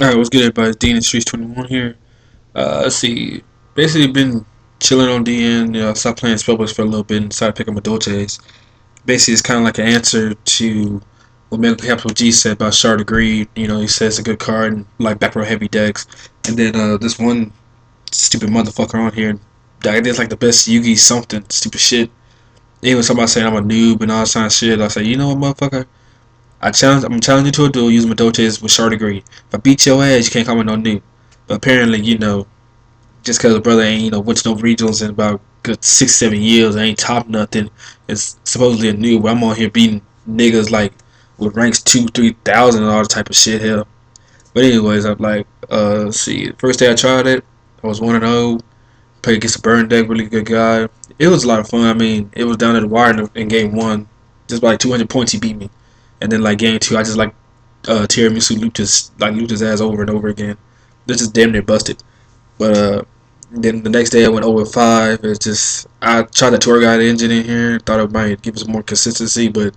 Alright, what's good, everybody? Dean and Streets 21 here. Let's see. Basically, been chilling on DN. Stopped playing Spellbooks for a little bit and decided to pick up Madolche's. Basically, it's kind of like an answer to what Medical Capital G said about Shard of Greed. He says it's a good card and like back row heavy decks. And then this one stupid motherfucker on here, I did like the best Yugi something, stupid shit. He was talking about saying I'm a noob and all that kind of shit. I say, you know what, motherfucker? I'm challenging you to a duel using Madolche's with Shard of Greed. If I beat your ass, you can't call me no noob. But apparently, just because the brother ain't, went to no regionals in about good 6, 7 years, ain't top nothing, it's supposedly a new. But I'm on here beating niggas like with ranks 2, 3,000 and all that type of shit here. But anyways, I'm like, let's see. First day I tried it, I was 1-0. Played against a burn deck, really good guy. It was a lot of fun. I mean, it was down to the wire in game one. Just by like 200 points, he beat me. And then like game two, I just like tiramisu looped his ass over and over again. This just damn near busted. But then the next day I went 0-5. It's just I tried the tour guide engine in here. Thought it might give us more consistency, but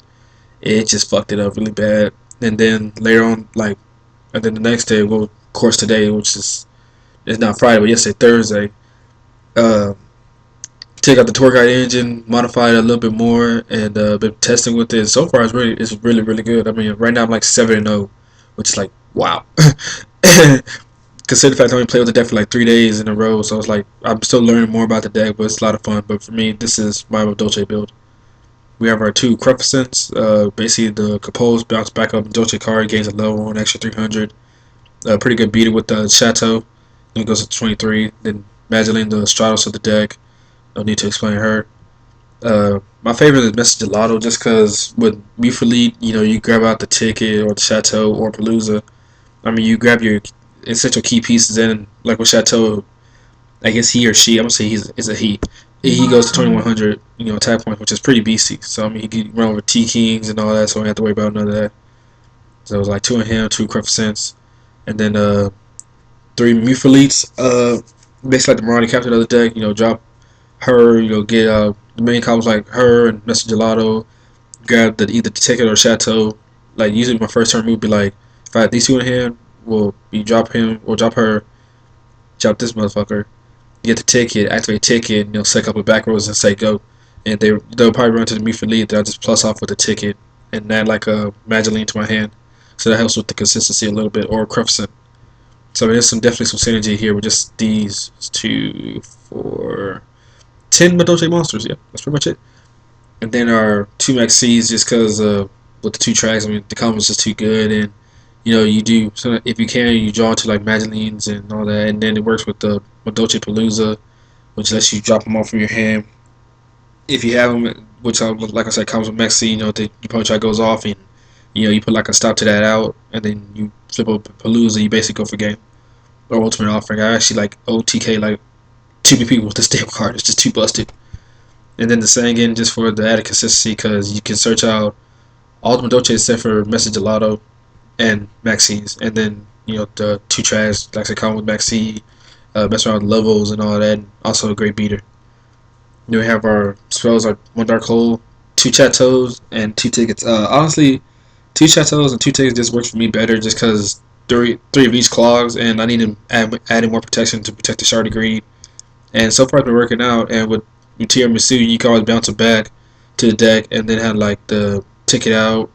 it just fucked it up really bad. And then later on, and then the next day, well, of course today, which is it's not Friday, but yesterday Thursday, uh, take out the tour guide engine, modify it a little bit more, and been testing with it. So far, it's really good. I mean, right now I'm like 7-0, which is like wow. Consider the fact I only played with the deck for like 3 days in a row, so it's like I'm still learning more about the deck, but it's a lot of fun. But for me, this is my Dolce build. We have our two Cruficents. Basically, the Compose bounce back up Dolce card gains a level 1 extra 300. Pretty good beater with the Chateau. Then it goes to 23. Then Magdalene, the Stratos of the deck. No need to explain her. My favorite is Message Gelato just because with Mufalite, you grab out the ticket or the Chateau or Palooza. I mean, you grab your essential key pieces in, like with Chateau, I guess he or she, I'm gonna say is a he. He goes to 2100, attack points, which is pretty beasty. So I mean, he can run with T Kings and all that, so I don't have to worry about none of that. So it was like two in him, two Cruficents, and then three Mufalites. Basically like the Marauder captain of the deck. Drop her. Get the main combos like her and Mr. Gelato. Grab either the ticket or Chateau. Like usually my first turn move would be like, if I have these two in hand, will be drop him or drop her, drop this motherfucker, get the ticket, activate ticket, set up with back rows and say go. And they'll probably run to the Mufalite lead that I just plus off with the ticket and add like a Magdalene to my hand. So that helps with the consistency a little bit, or Cruficent. So there's definitely some synergy here with just these 2, 4, 10 Madolche monsters. Yeah, that's pretty much it. And then our two Max C's just because with the two tracks, I mean the combo is just too good, and you do so if you can, you draw to like Magdalene's and all that, and then it works with the Madolche Palooza, which lets you drop them off from your hand if you have them. Which, like I said, comes with Max C. The punch track goes off, and you put like a stop to that out, and then you flip up Palooza. You basically go for game or ultimate offering. I actually like OTK like too many people with this damn card. It's just too busted. And then the Sangan just for the added consistency because you can search out all the Madolche except for Message Gelato and Maxine's, and then the two trash like I come with Maxi, mess around with levels and all that. And also a great beater. Then we have our spells like one Dark Hole, two Chateaus, and two tickets. Honestly, two Chateaus and two tickets just works for me better just because three of each clogs, and I need to add more protection to protect the Shard of Greed. And so far it's been working out. And with Tiramisu, you can always bounce it back to the deck, and then have like the ticket out,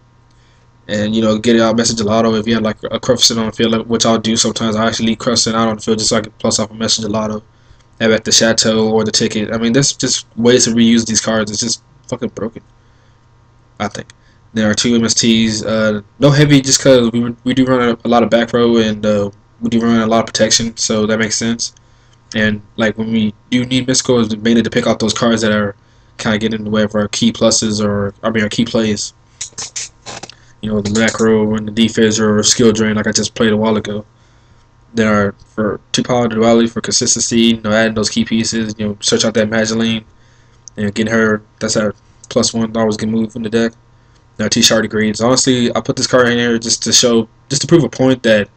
and get it out Message Gelato if you have like a Cruficent on the field, which I'll do sometimes. I actually leave Cruficent out on the field just so I can plus off a Message Gelato, have at the Chateau or the ticket. I mean, there's just ways to reuse these cards. It's just fucking broken, I think. There are two MSTs, no heavy just because we do run a lot of back row, and we do run a lot of protection, so that makes sense. And like when we do need mystical, it's mainly to pick out those cards that are kind of getting in the way of our key pluses, or I mean our key plays. The macro and the defense or skill drain, like I just played a while ago. There are for 2 power duality for consistency, adding those key pieces, search out that Magdalene, getting her, that's our +1, always good move in the deck. Now T-Shard Greens. Honestly, I put this card in here just to prove a point that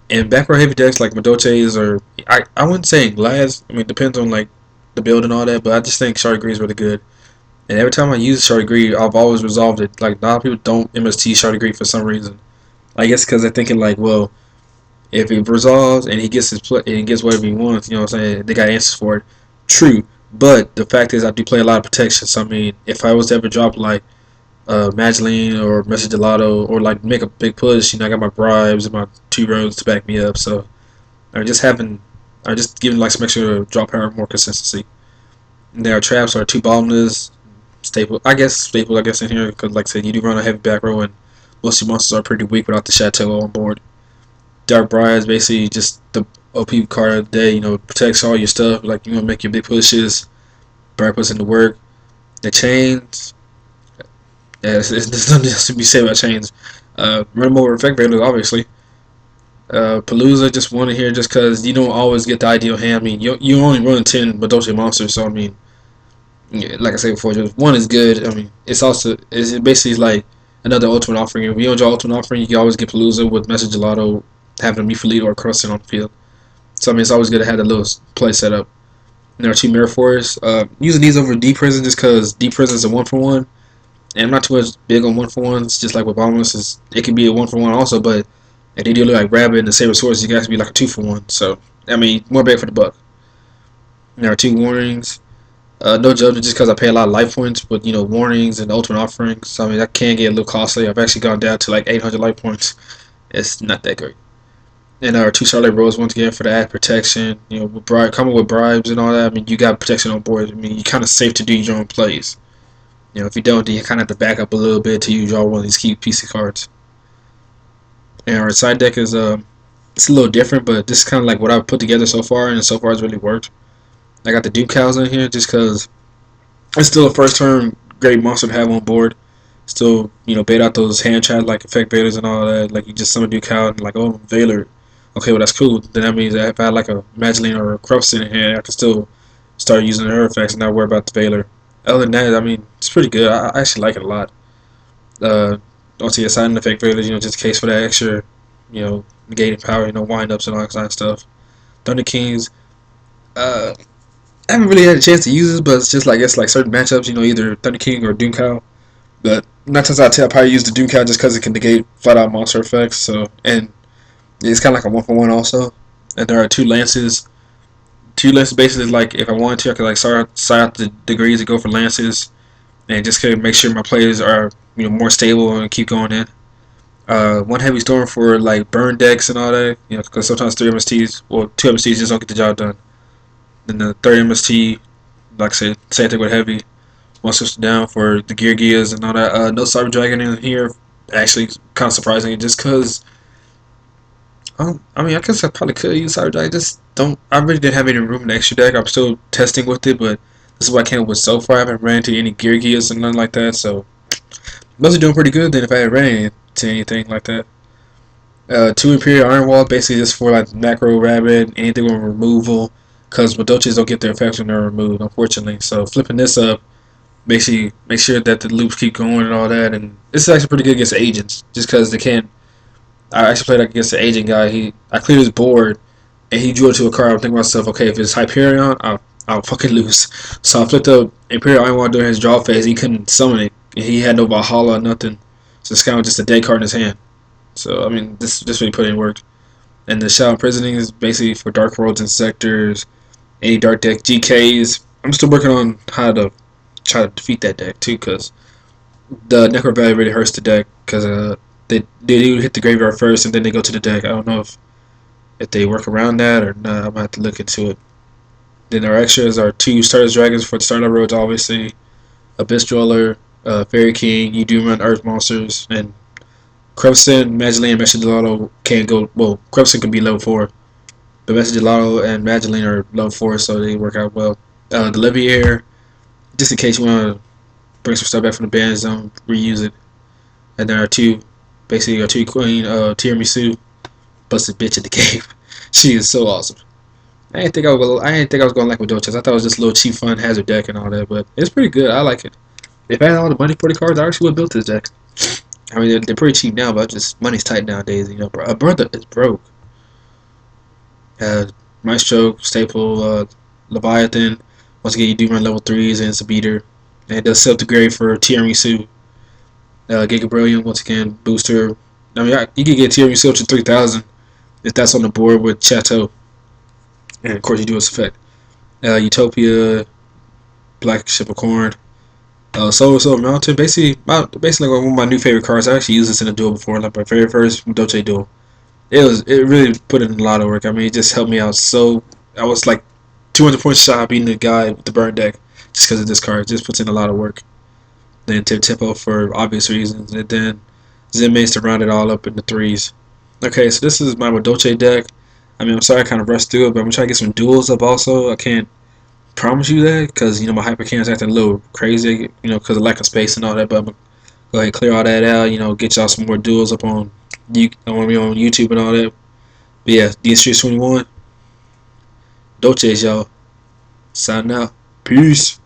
in back row heavy decks like Madolche's, or I wouldn't say in glass, I mean it depends on like the build and all that, but I just think Shard Green is really good. And every time I use Shard Greed, I've always resolved it. Like, a lot of people don't MST Shard Greed for some reason. I guess because they're thinking, like, well, If it resolves and he gets his play and he gets whatever he wants, you know what I'm saying? They got answers for it. True, but the fact is, I do play a lot of protection. So I mean, if I was to ever drop like Madeline or Messi Gelato or like make a big push, I got my bribes and my 2 roads to back me up. So I'm just having, I'm just giving like some extra drop power, more consistency. And there are traps are 2 bottomless, staple. I guess in here because like I said, you do run a heavy back row and most of your monsters are pretty weak without the Chateau on board. Dark Briar is basically just the OP card of the day. Protects all your stuff. Like you want to make your big pushes. Briar puts in the work. The chains. Yeah, there's nothing else to be said about chains. Run more effect value, obviously. Palooza just wanted here just because you don't always get the ideal hand. I mean, you only run 10 Madolche monsters, so I mean, yeah, like I said before, just one is good. I mean, it's basically like another ultimate offering. If you don't draw ultimate offering, you can always get Palooza with Message Gelato, having a Mufalito or Crossing on the field. So I mean, it's always good to have a little play set up. And there are 2 Mirror Forests. Using these over D Prison just because D Prison is a 1-for-1. And I'm not too much big on 1-for-1s, just like with Bombers, it can be a 1-for-1 also, but if they do like Rabbit and the Saber Swords, you guys be like a 2-for-1. So, I mean, more bang for the buck. And there are 2 warnings. No judgment just because I pay a lot of life points with, warnings and ultimate offerings. So, I mean, that can get a little costly. I've actually gone down to like 800 life points. It's not that great. And there are 2 Starlight Rose once again for the add protection. Coming with bribes and all that. I mean, you got protection on board. I mean, you're kind of safe to do your own plays. If you don't, then you kind of have to back up a little bit to use draw one of these key PC cards. And our side deck is it's a little different, but this is kind of like what I've put together so far, and so far it's really worked. I got the Doom Cows in here just because it's still a first turn great monster to have on board. Still, bait out those hand traps like effect baiters and all that. Like you just summon Doom Cow and like, oh, Veiler. Okay, well that's cool. Then that means that if I had like a Madeline or a Corruption in here, I can still start using her effects and not worry about the Veiler. Other than that, I mean, it's pretty good. I actually like it a lot. Don't see a side effect Veilers, just in case for that extra, negating power, wind-ups and all that kind of stuff. Thunder Kings, I haven't really had a chance to use this, but it's like certain matchups, either Thunder King or Doom Cow. But 9 times out of 10, I probably use the Doom Cow just because it can negate flat-out monster effects. So, and it's kind of like a 1-for-1 also. And there are 2 lances. 2 lances basically like if I wanted to, I could like start out the degrees and go for lances, and just kind of make sure my players are more stable and keep going in. 1 heavy storm for like burn decks and all that, because sometimes 3 MSTs, well 2 MSTs just don't get the job done. Then the 3rd MST, like I said, same thing with heavy. 1 switch down for the gear gears and all that. No Cyber Dragon in here, actually kind of surprising, just because. I mean, I guess I probably could use Cyber Dragon. Just don't. I really didn't have any room in the extra deck. I'm still testing with it, but this is what I came up with so far. I haven't ran into any gear gears and nothing like that, so those are doing pretty good. Then if I had ran into anything like that. 2 Imperial Iron Wall, basically just for like macro rabbit, anything with removal, because Madolches don't get their effects when they're removed, unfortunately. So flipping this up, basically make sure that the loops keep going and all that, and this is actually pretty good against agents, just because they can't. I actually played against the agent guy. I cleared his board, and he drew it to a card. I'm thinking to myself, okay, if it's Hyperion, I'll fucking lose. So I flipped up Imperial Iron Wall during his draw phase. He couldn't summon it. He had no Valhalla or nothing. So it's kind of just a dead card in his hand. So I mean, this really put in work. And the Shadow Imprisoning is basically for Dark Worlds and Sectors, any Dark deck GKs. I'm still working on how to try to defeat that deck too, because the Necro Value really hurts the deck, because they do hit the graveyard first and then they go to the deck. I don't know if they work around that or not. I'm gonna have to look into it. Then our extras are 2 Stardust Dragons for the Starlight Roads, obviously, Abyss Dweller, Fairy King. You do run Earth monsters, and Corruption, Madeline, and Message Gelato can't go. Well, Corruption can be level 4, but Message Gelato and Madeline are level 4, so they work out well. The Leviair, just in case you want to bring some stuff back from the ban zone, reuse it. And there are 2, basically our 2 Queen Tiramisu, busted bitch at the game. She is so awesome. I didn't think I was going to like Madolche. I thought it was just a little cheap fun hazard deck and all that, but it's pretty good. I like it. If I had all the money for the cards, I actually would have built this deck. I mean, they're pretty cheap now, but just money's tight nowadays. A brother is broke. Maestro, Staple, Leviathan. Once again, you do run level 3s, and it's a beater. And it does self degrade for Tiramisu. Giga Brilliant, once again, booster. I mean, you can get Tiramisu to 3,000. if that's on the board with Chateau, and of course you do its effect. Utopia, Black Ship of Corn, Soul Mountain. Basically like one of my new favorite cards. I actually used this in a duel before, like my very first Madolche duel. It really put in a lot of work. I mean, it just helped me out. So I was like 200 points shy of beating the guy with the burn deck just because of this card. It just puts in a lot of work. Then Tip Tempo for obvious reasons, and then Zen Mace to round it all up in the threes. Okay, so this is my Madolche deck. I mean, I'm sorry I kind of rushed through it, but I'm trying to get some duels up also. I can't promise you that because, you know, my hyper is acting a little crazy, you know, because of lack of space and all that, but I'm going to go ahead and clear all that out, you know, get y'all some more duels up on YouTube and all that. But yeah, the Street 21, Dolce, y'all. Signing out. Peace.